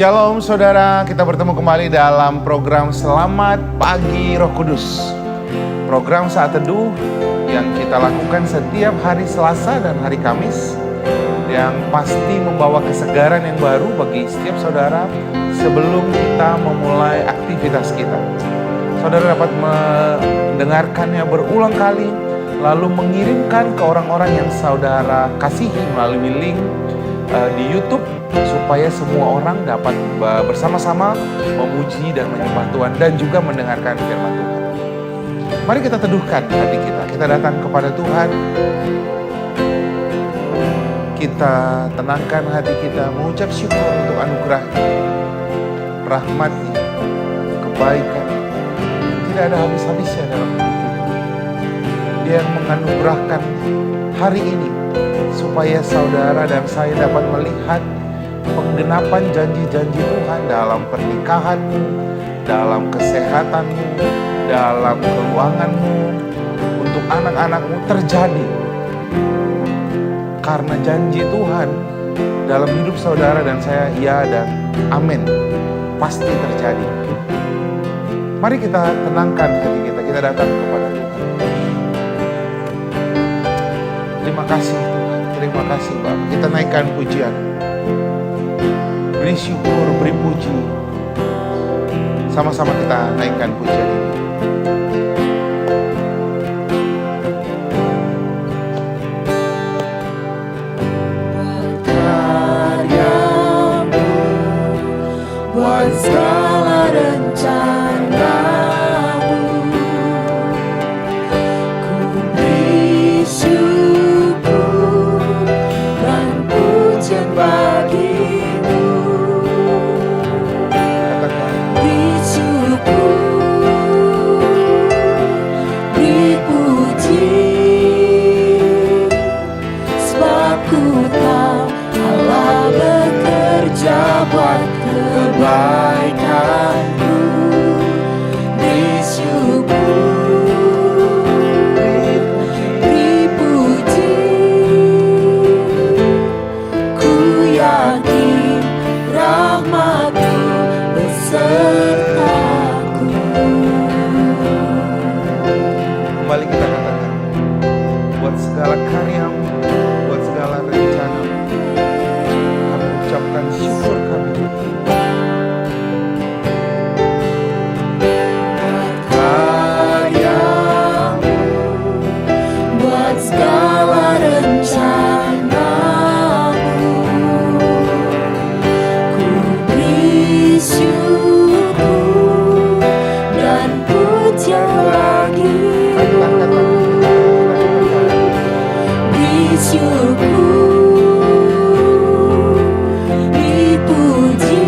Shalom saudara, kita bertemu kembali dalam program Selamat Pagi Roh Kudus. Program saat teduh yang kita lakukan setiap hari Selasa dan hari Kamis, yang pasti membawa kesegaran yang baru bagi setiap saudara sebelum kita memulai aktivitas kita. Saudara dapat mendengarkannya berulang kali, lalu mengirimkan ke orang-orang yang saudara kasihi melalui link di YouTube, supaya semua orang dapat bersama-sama memuji dan menyembah Tuhan dan juga mendengarkan firman Tuhan. Mari kita teduhkan hati kita. Kita datang kepada Tuhan. Kita tenangkan hati kita, mengucap syukur untuk anugerah-Nya, rahmat-Nya, kebaikan yang tidak ada habis-habisnya dalam hidup kita. Dia yang menganugerahkan hari ini supaya saudara dan saya dapat melihat penggenapan janji-janji Tuhan dalam pernikahanmu, dalam kesehatanmu, dalam keuanganmu, untuk anak-anakmu terjadi. Karena janji Tuhan dalam hidup saudara dan saya, ya dan amin, pasti terjadi. Mari kita tenangkan hati kita, kita datang kepada Tuhan. Terima kasih Tuhan, terima kasih Bapak. Kita naikkan pujian. Beri syukur, beri puji. Sama-sama kita naikkan pujian ini. Karyamu buat segala rencanamu, ku beri syukur dan pujian bagimu. Buat kebaikanku, bersyukur, beri puji. Ku yakin rahmat-Mu besertaku. Kembali kita katakan, buat segala karya-Mu, buat segala rencana-Mu, kami ucapkan syukur kami. Karyamu buat segala rencanamu, ku beri syukur dan pujian bagimu. Beri syukur, dipuji,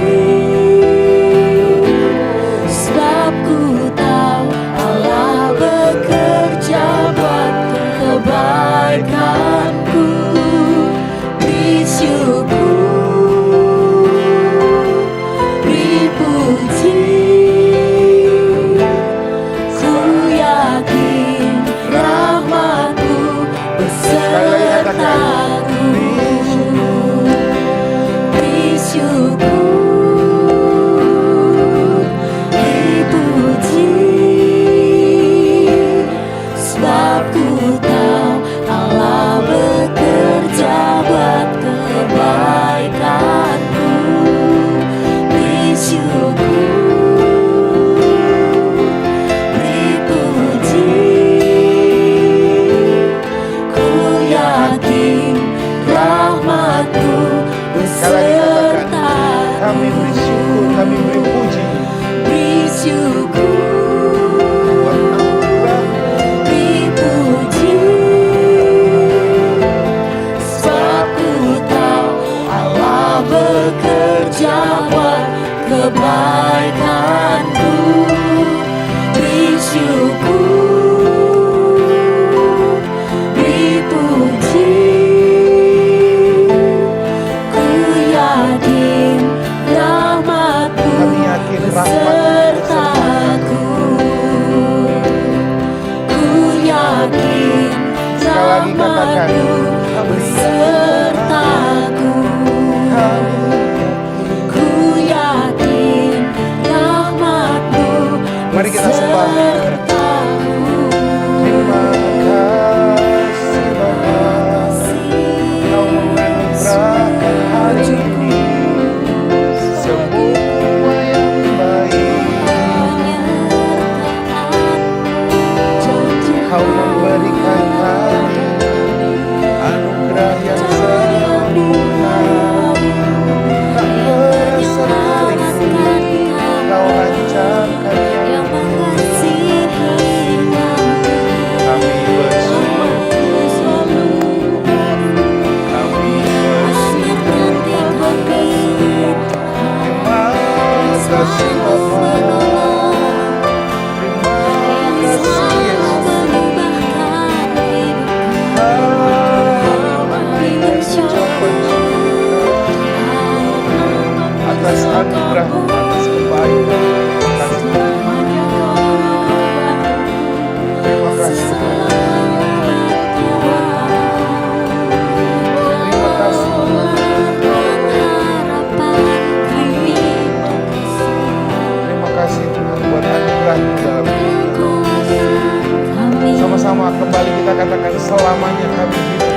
sebab ku tahu Allah bekerja buat kebaikanku. Beri syukur, dipuji, ku yakin rahmat-Mu besertaku. Beri syukur, dipuji, sebab ku tahu Allah bekerja buat kebaikanku. Beri syukur, dipuji, ku yakin rahmat-Mu besertaku.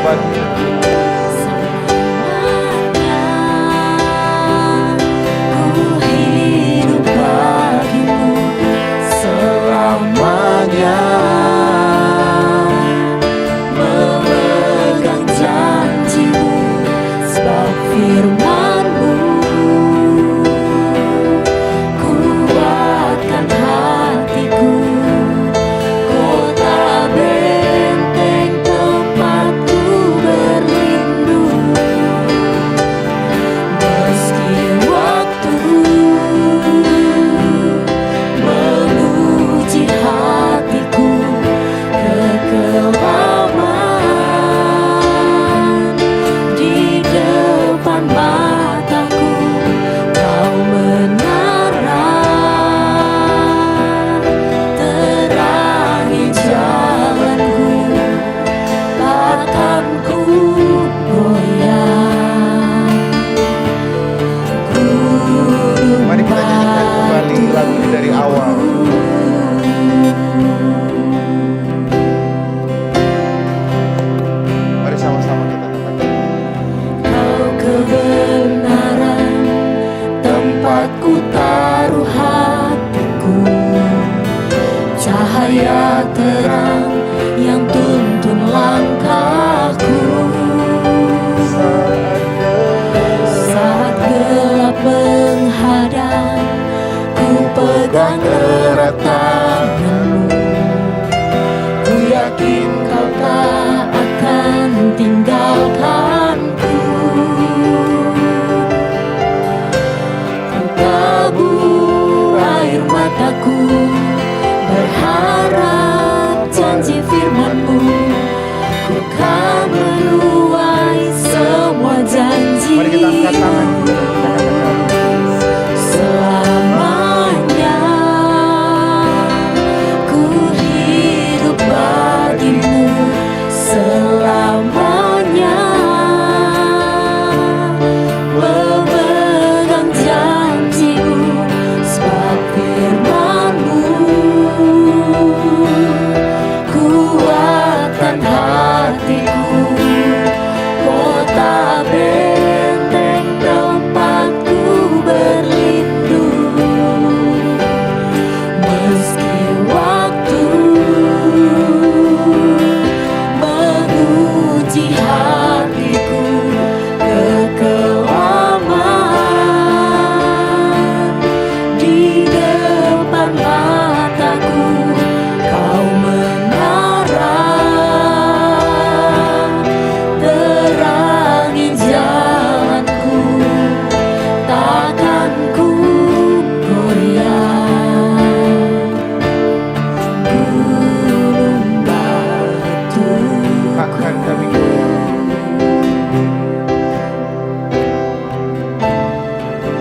bagimu. Ku hidup bagimu selamanya, memegang janjimu sebab firman-Mu. Kuatkan hatiku, kota benteng tempatku berlindung. Meski waktu menguji hatiku kekelaman, di depan mataku Kau menerang, terangi jalanku, takkan ku goyah. Mari kita nyanyikan kembali lagu ini dari awal. Mari sama-sama kita katakan. Kau kebenaran, tempatku taruh hatiku, cahaya terang yang tuntun langkahku. Saat gelap menghadang, ku pegang erat tangan-Mu. Ku yakin Kau tak akan tinggalkanku. Ku tabur air mataku, berharap janji firman-Mu. Ku kan menuai semua janji. Mari kita angkat tangan kita katakan. Selamanya ku hidup bagimu, selamanya memegang janji-Mu sebab firman-Mu. Kuatkan hatiku, kota benteng tempatku berlindung. Meski waktu menguji hatiku kekelaman, di depan mataku Kau menerang, terangi jalanku, takkan ku goyah. Gunung batu, Takkan kami goyah.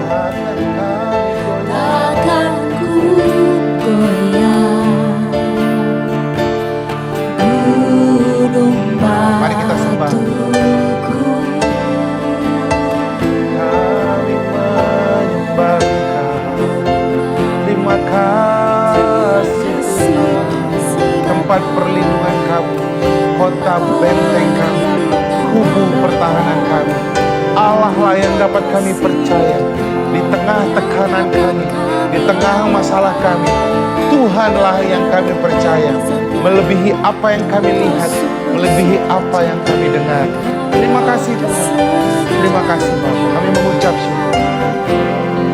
Takkan kami goyah. takkan ku goyah. Gunung Mari kita sembah. batuku, Kami menyembah Engkau. Terima kasih Tuhan. Tempat perlindungan kami, kota benteng kami, kubu pertahanan kami. Allah lah yang dapat kami percaya di tengah tekanan kami, di tengah masalah kami. Tuhanlah yang kami percaya, melebihi apa yang kami lihat, melebihi apa yang kami dengar. Terima kasih Tuhan. Terima kasih Bapak. Kami mengucap syukur.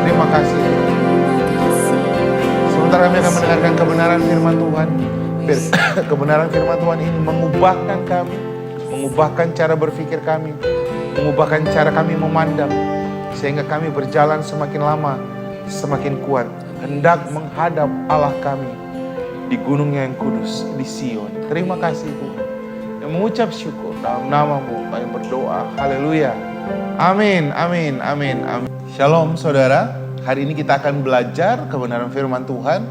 Terima kasih Tuhan. Sementara kami akan mendengarkan kebenaran firman Tuhan. Kebenaran firman Tuhan ini mengubahkan kami, mengubahkan cara berpikir kami, mengubahkan cara kami memandang, sehingga kami berjalan semakin lama, semakin kuat, hendak menghadap Allah kami di gunungnya yang kudus, di Sion. Terima kasih Tuhan. Yang mengucap syukur dalam nama-Mu kami berdoa. Haleluya. Amin, amin, amin, amin. Shalom saudara. Hari ini kita akan belajar kebenaran firman Tuhan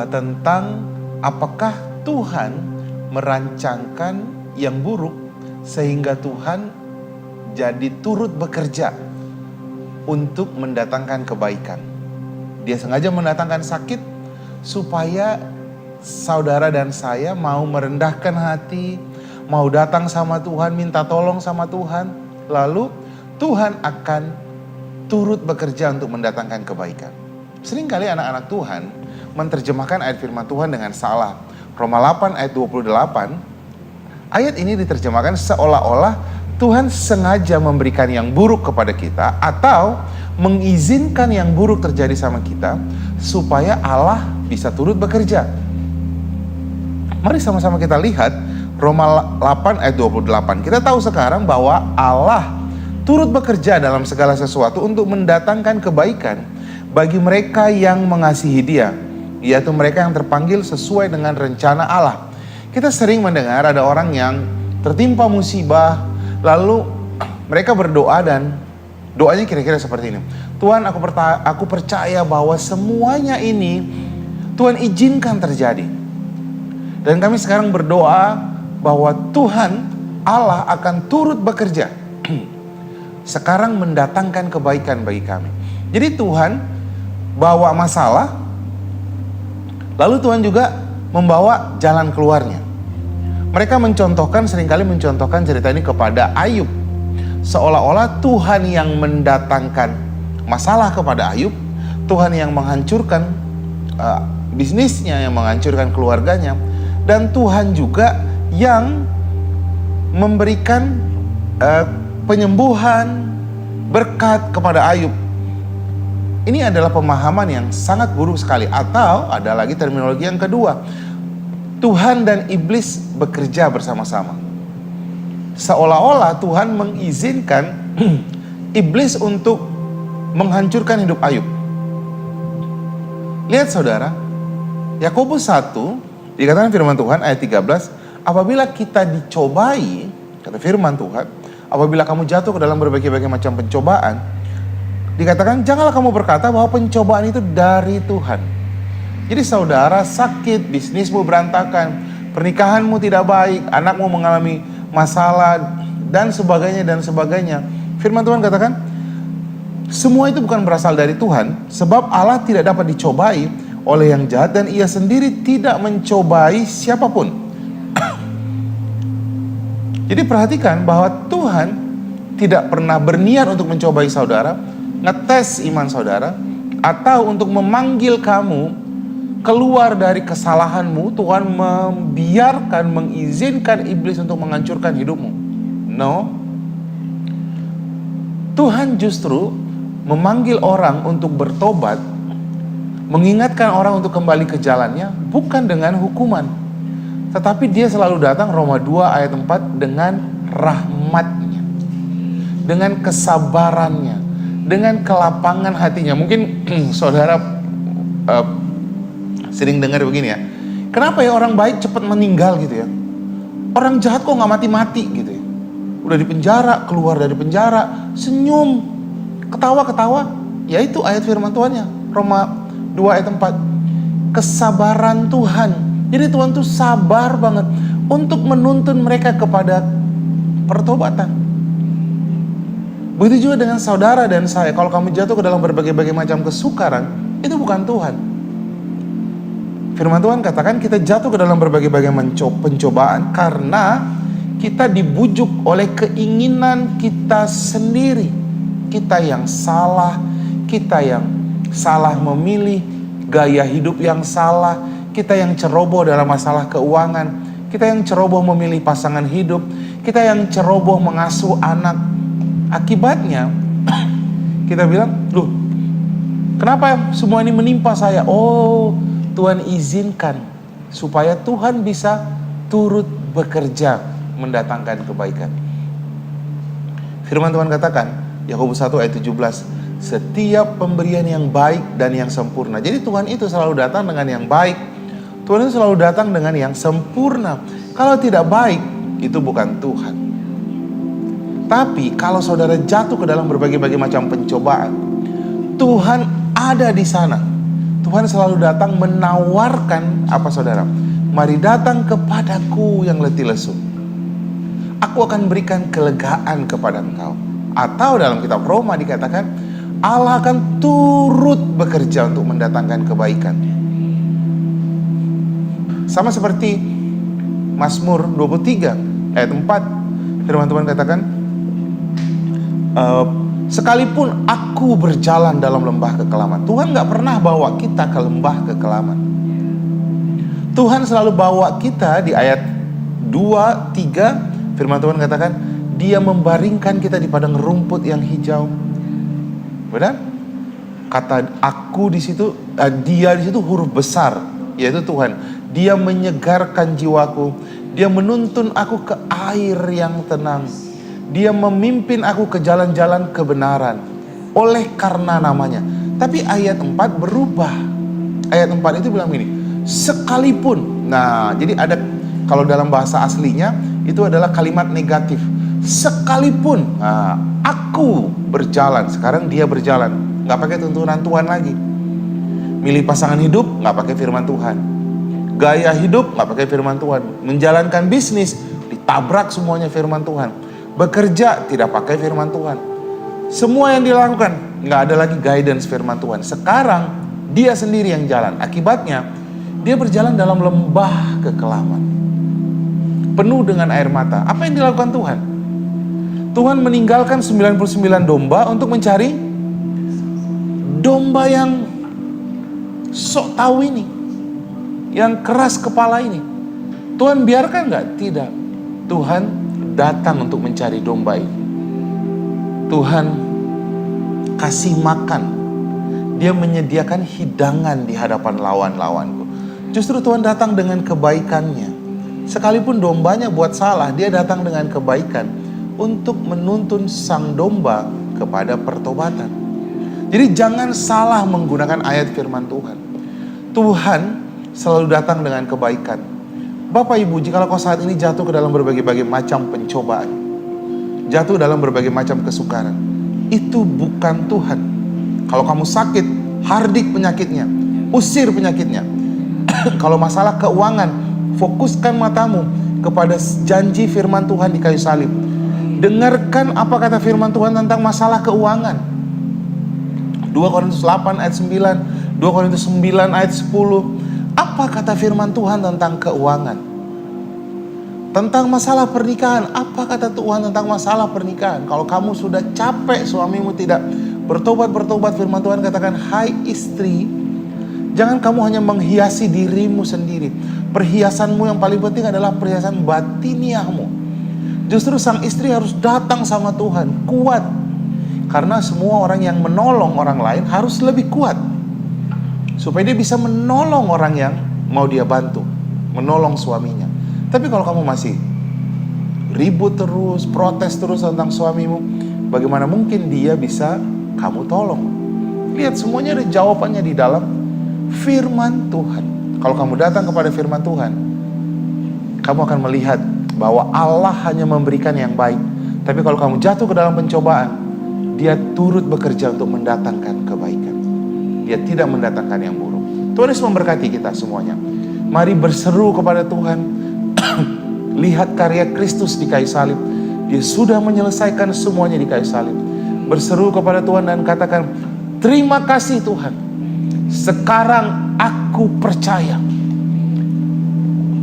tentang apakah Tuhan merancangkan yang buruk sehingga Tuhan jadi turut bekerja untuk mendatangkan kebaikan. Dia sengaja mendatangkan sakit supaya saudara dan saya mau merendahkan hati, mau datang sama Tuhan, minta tolong sama Tuhan, lalu Tuhan akan turut bekerja untuk mendatangkan kebaikan. Seringkali anak-anak Tuhan menerjemahkan ayat firman Tuhan dengan salah. Roma 8 ayat 28, ayat ini diterjemahkan seolah-olah Tuhan sengaja memberikan yang buruk kepada kita atau mengizinkan yang buruk terjadi sama kita supaya Allah bisa turut bekerja. Mari sama-sama kita lihat Roma 8 ayat 28. Kita tahu sekarang bahwa Allah turut bekerja dalam segala sesuatu untuk mendatangkan kebaikan bagi mereka yang mengasihi Dia, yaitu mereka yang terpanggil sesuai dengan rencana Allah. Kita sering mendengar ada orang yang tertimpa musibah, lalu mereka berdoa dan doanya kira-kira seperti ini. Tuhan, aku percaya bahwa semuanya ini Tuhan izinkan terjadi. Dan kami sekarang berdoa bahwa Tuhan Allah akan turut bekerja. Sekarang mendatangkan kebaikan bagi kami. Jadi Tuhan bawa masalah, lalu Tuhan juga membawa jalan keluarnya. Mereka seringkali mencontohkan cerita ini kepada Ayub. Seolah-olah Tuhan yang mendatangkan masalah kepada Ayub, Tuhan yang menghancurkan bisnisnya, yang menghancurkan keluarganya, dan Tuhan juga yang memberikan penyembuhan, berkat kepada Ayub. Ini adalah pemahaman yang sangat buruk sekali. Atau ada lagi terminologi yang kedua, Tuhan dan iblis bekerja bersama-sama. Seolah-olah Tuhan mengizinkan iblis untuk menghancurkan hidup Ayub. Lihat saudara, Yakobus 1 dikatakan firman Tuhan ayat 13, apabila kita dicobai, kata firman Tuhan, apabila kamu jatuh ke dalam berbagai-bagai macam pencobaan, dikatakan janganlah kamu berkata bahwa pencobaan itu dari Tuhan. Jadi saudara sakit, bisnismu berantakan, pernikahanmu tidak baik, anakmu mengalami masalah, dan sebagainya. Firman Tuhan katakan, semua itu bukan berasal dari Tuhan, sebab Allah tidak dapat dicobai oleh yang jahat dan Ia sendiri tidak mencobai siapapun. Jadi perhatikan bahwa Tuhan tidak pernah berniat untuk mencobai saudara, ngetes iman saudara, atau untuk memanggil kamu keluar dari kesalahanmu. Tuhan mengizinkan iblis untuk menghancurkan hidupmu. No. Tuhan justru memanggil orang untuk bertobat, mengingatkan orang untuk kembali ke jalannya, bukan dengan hukuman. Tetapi Dia selalu datang, Roma 2 ayat 4, dengan rahmatnya, dengan kesabarannya, dengan kelapangan hatinya. Mungkin saudara sering dengar begini ya, kenapa ya orang baik cepat meninggal gitu ya, orang jahat kok gak mati-mati gitu ya, udah di penjara, keluar dari penjara, senyum, ketawa-ketawa. Ya itu ayat firman Tuhannya, Roma 2 ayat 4. Kesabaran Tuhan. Jadi Tuhan tuh sabar banget untuk menuntun mereka kepada pertobatan. Begitu juga dengan saudara dan saya. Kalau kamu jatuh ke dalam berbagai-bagai macam kesukaran, itu bukan Tuhan. Firman Tuhan katakan kita jatuh ke dalam berbagai-bagai pencobaan karena kita dibujuk oleh keinginan kita sendiri. Kita yang salah, kita yang salah memilih, gaya hidup yang salah, kita yang ceroboh dalam masalah keuangan, kita yang ceroboh memilih pasangan hidup, kita yang ceroboh mengasuh anak. Akibatnya kita bilang, loh, kenapa semua ini menimpa saya? Oh, Tuhan izinkan supaya Tuhan bisa turut bekerja mendatangkan kebaikan. Firman Tuhan katakan, Yakobus 1 ayat 17, setiap pemberian yang baik dan yang sempurna. Jadi Tuhan itu selalu datang dengan yang baik. Tuhan itu selalu datang dengan yang sempurna. Kalau tidak baik, itu bukan Tuhan. Tapi kalau saudara jatuh ke dalam berbagai-bagai macam pencobaan, Tuhan ada di sana. Tuhan selalu datang menawarkan apa saudara? Mari datang kepadaku yang letih lesu. Aku akan berikan kelegaan kepada engkau. Atau dalam kitab Roma dikatakan, Allah akan turut bekerja untuk mendatangkan kebaikan. Sama seperti Mazmur 23. Ayat 4, firman Tuhan katakan, sekalipun aku berjalan dalam lembah kekelaman. Tuhan gak pernah bawa kita ke lembah kekelaman. Tuhan selalu bawa kita di ayat 2, 3, firman Tuhan katakan, Dia membaringkan kita di padang rumput yang hijau. Benar? Kata aku di situ, Dia di situ huruf besar, yaitu Tuhan. Dia menyegarkan jiwaku. Dia menuntun aku ke air yang tenang. Dia memimpin aku ke jalan-jalan kebenaran oleh karena namanya. Tapi ayat 4 berubah. Ayat 4 itu bilang gini, sekalipun. Nah, jadi ada, kalau dalam bahasa aslinya itu adalah kalimat negatif. Sekalipun aku berjalan, sekarang dia berjalan, gak pakai tuntunan Tuhan lagi. Milih pasangan hidup gak pakai firman Tuhan. Gaya hidup gak pakai firman Tuhan. Menjalankan bisnis ditabrak semuanya firman Tuhan. Bekerja tidak pakai firman Tuhan. Semua yang dilakukan gak ada lagi guidance firman Tuhan. Sekarang dia sendiri yang jalan. Akibatnya dia berjalan dalam lembah kekelaman, penuh dengan air mata. Apa yang dilakukan Tuhan? Tuhan meninggalkan 99 domba untuk mencari domba yang sok tahu ini, yang keras kepala ini. Tuhan biarkan nggak? Tidak. Tuhan datang untuk mencari domba ini. Tuhan kasih makan. Dia menyediakan hidangan di hadapan lawan-lawanku. Justru Tuhan datang dengan kebaikannya. Sekalipun dombanya buat salah, Dia datang dengan kebaikan untuk menuntun sang domba kepada pertobatan. Jadi jangan salah menggunakan ayat firman Tuhan. Tuhan selalu datang dengan kebaikan. Bapak Ibu, jika kau saat ini jatuh ke dalam berbagai macam pencobaan, jatuh dalam berbagai macam kesukaran, itu bukan Tuhan. Kalau kamu sakit, hardik penyakitnya, usir penyakitnya. Kalau masalah keuangan, fokuskan matamu kepada janji firman Tuhan di kayu salib. Dengarkan apa kata firman Tuhan tentang masalah keuangan. 2 Korintus 8 ayat 9, 2 Korintus 9 ayat 10. Apa kata firman Tuhan tentang keuangan? Tentang masalah pernikahan, apa kata Tuhan tentang masalah pernikahan? Kalau kamu sudah capek suamimu tidak bertobat, firman Tuhan katakan, hai istri, jangan kamu hanya menghiasi dirimu sendiri. Perhiasanmu yang paling penting adalah perhiasan batiniahmu. Justru sang istri harus datang sama Tuhan, kuat. Karena semua orang yang menolong orang lain harus lebih kuat. Supaya dia bisa menolong orang yang mau dia bantu, menolong suaminya. Tapi kalau kamu masih ribut terus, protes terus tentang suamimu, bagaimana mungkin dia bisa kamu tolong? Lihat, semuanya ada jawabannya di dalam firman Tuhan. Kalau kamu datang kepada firman Tuhan, kamu akan melihat bahwa Allah hanya memberikan yang baik. Tapi kalau kamu jatuh ke dalam pencobaan, Dia turut bekerja untuk mendatangkan kebaikan. Dia tidak mendatangkan yang buruk. Tuhan Yesus memberkati kita semuanya. Mari berseru kepada Tuhan. Lihat karya Kristus di kayu salib. Dia sudah menyelesaikan semuanya di kayu salib. Berseru kepada Tuhan dan katakan, terima kasih Tuhan. Sekarang aku percaya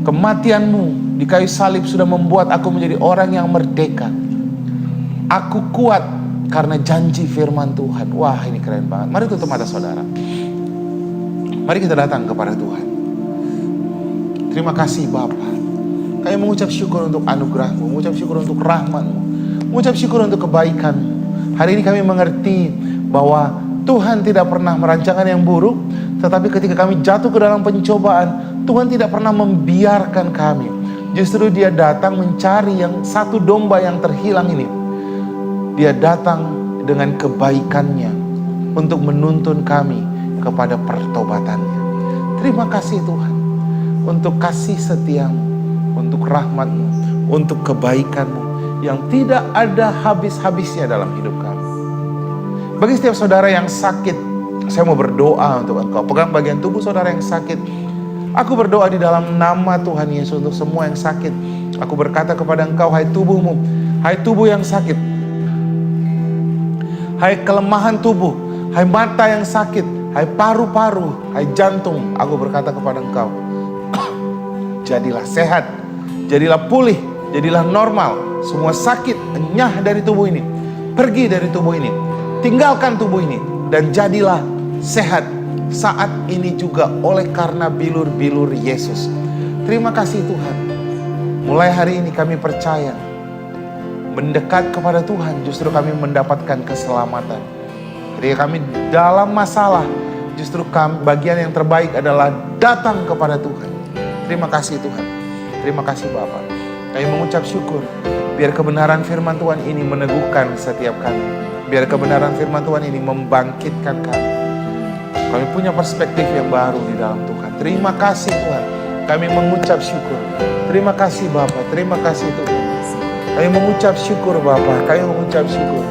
kematian-Mu di kayu salib sudah membuat aku menjadi orang yang merdeka. Aku kuat karena janji firman Tuhan. Wah, ini keren banget. Mari tutup mata saudara. Mari kita datang kepada Tuhan. Terima kasih Bapa. Kami mengucap syukur untuk anugerah-Mu, mengucap syukur untuk rahmat-Mu, mengucap syukur untuk kebaikan-Mu. Hari ini kami mengerti bahwa Tuhan tidak pernah merancangkan yang buruk, tetapi ketika kami jatuh ke dalam pencobaan, Tuhan tidak pernah membiarkan kami. Justru Dia datang mencari yang satu domba yang terhilang ini. Dia datang dengan kebaikannya untuk menuntun kami kepada pertobatannya. Terima kasih Tuhan untuk kasih setia-Mu, untuk rahmat-Mu, untuk kebaikan-Mu yang tidak ada habis-habisnya dalam hidup kami. Bagi setiap saudara yang sakit, saya mau berdoa untuk engkau. Pegang bagian tubuh saudara yang sakit. Aku berdoa di dalam nama Tuhan Yesus untuk semua yang sakit. Aku berkata kepada engkau, hai tubuhmu, hai tubuh yang sakit, hai kelemahan tubuh, hai mata yang sakit, hai paru-paru, hai jantung. Aku berkata kepada engkau, jadilah sehat, jadilah pulih Jadilah normal. Semua sakit, enyah dari tubuh ini. Pergi dari tubuh ini. Tinggalkan tubuh ini. Dan jadilah sehat saat ini juga oleh karena bilur-bilur Yesus. Terima kasih Tuhan. Mulai hari ini kami percaya. Mendekat kepada Tuhan justru kami mendapatkan keselamatan. Ketika kami dalam masalah, justru bagian yang terbaik adalah datang kepada Tuhan. Terima kasih Tuhan. Terima kasih Bapa. Kami mengucap syukur. Biar kebenaran firman Tuhan ini meneguhkan setiap kami. Biar kebenaran firman Tuhan ini membangkitkan kami. Kami punya perspektif yang baru di dalam Tuhan. Terima kasih Tuhan. Kami mengucap syukur. Terima kasih Bapa. Terima kasih Tuhan. Kami mengucap syukur Bapa. Kami mengucap syukur.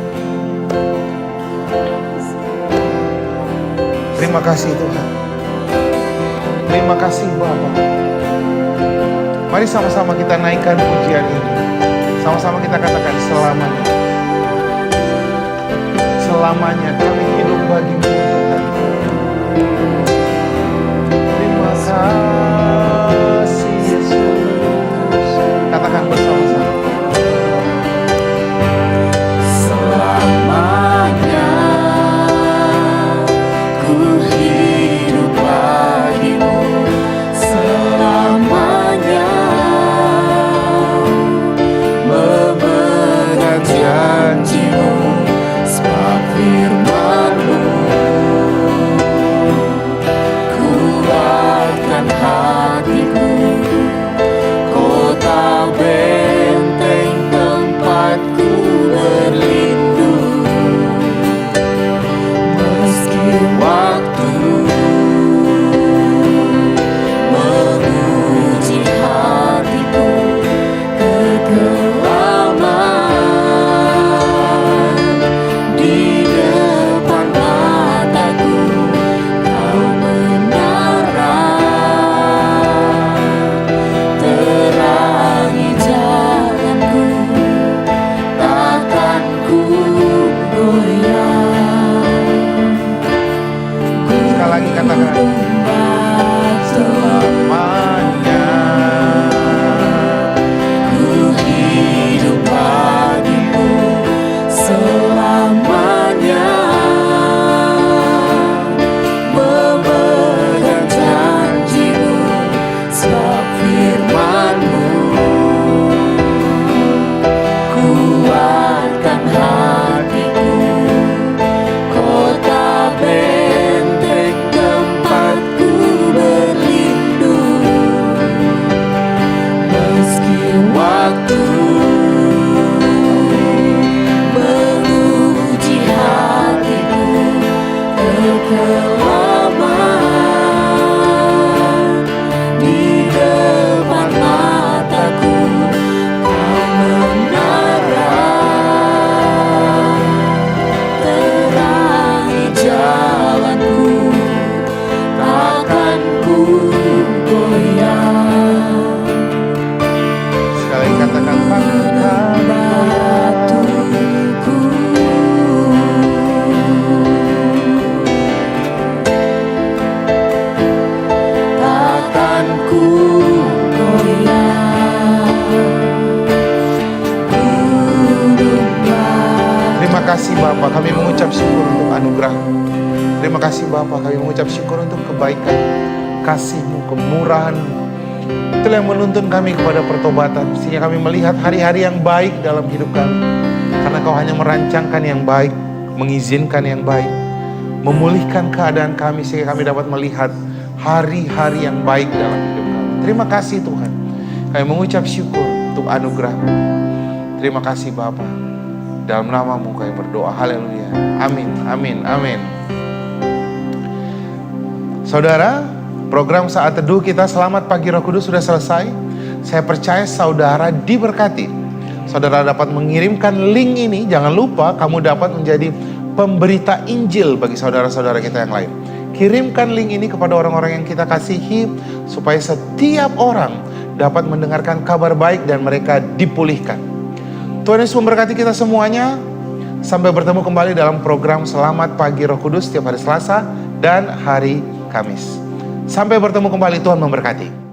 Terima kasih Tuhan. Terima kasih Bapa. Mari sama-sama kita naikkan pujian ini. Sama-sama kita katakan selamanya. Selamanya kami hidup bagimu Tuhan. Terima kasih Yesus. Katakan bersama-sama. Selamanya ku hidup bagimu, selamanya memegang janjimu, sebab firman-Mu kuatkan hatiku, kota benteng tempatku berlindung. Meski waktu menguji hatiku kekelaman, di depan mataku Kau menyerah, terangi jalanku, takkan ku goyah. Sekali lagi katakan. Selamanya Ku hidup bagimu, selamanya memegang janjimu, sebab firman-Mu kuatkan hatiku, kota benteng tempatku berlindung. Meski waktu menguji hatiku kekelaman, di depan mataku Kau menerang, terangi jalanku, takkan ku goyah. sekali lagi katakan takkan Batuku, takkan ku goyah. Gunung Terima kasih Bapa, kami mengucap syukur untuk anugerah. Terima kasih Bapa, kami mengucap syukur untuk kebaikan, kasih-Mu, kemurahan-Mu. Itulah yang menuntun kami kepada pertobatan, sehingga kami melihat hari-hari yang baik dalam hidup kami. Karena Kau hanya merancangkan yang baik, mengizinkan yang baik, memulihkan keadaan kami, sehingga kami dapat melihat hari-hari yang baik dalam hidup kami. Terima kasih Tuhan, kami mengucap syukur untuk anugerah-Mu. Terima kasih Bapa. Dalam nama-Mu kami berdoa. Haleluya. Amin. Amin. Amin. Saudara, program Saat Teduh kita Selamat Pagi Roh Kudus sudah selesai. Saya percaya saudara diberkati. Saudara dapat mengirimkan link ini. Jangan lupa kamu dapat menjadi pemberita Injil bagi saudara-saudara kita yang lain. Kirimkan link ini kepada orang-orang yang kita kasihi, supaya setiap orang dapat mendengarkan kabar baik dan mereka dipulihkan. Tuhan Yesus memberkati kita semuanya. Sampai bertemu kembali dalam program Selamat Pagi Roh Kudus setiap hari Selasa dan hari Kamis. Sampai bertemu kembali, Tuhan memberkati.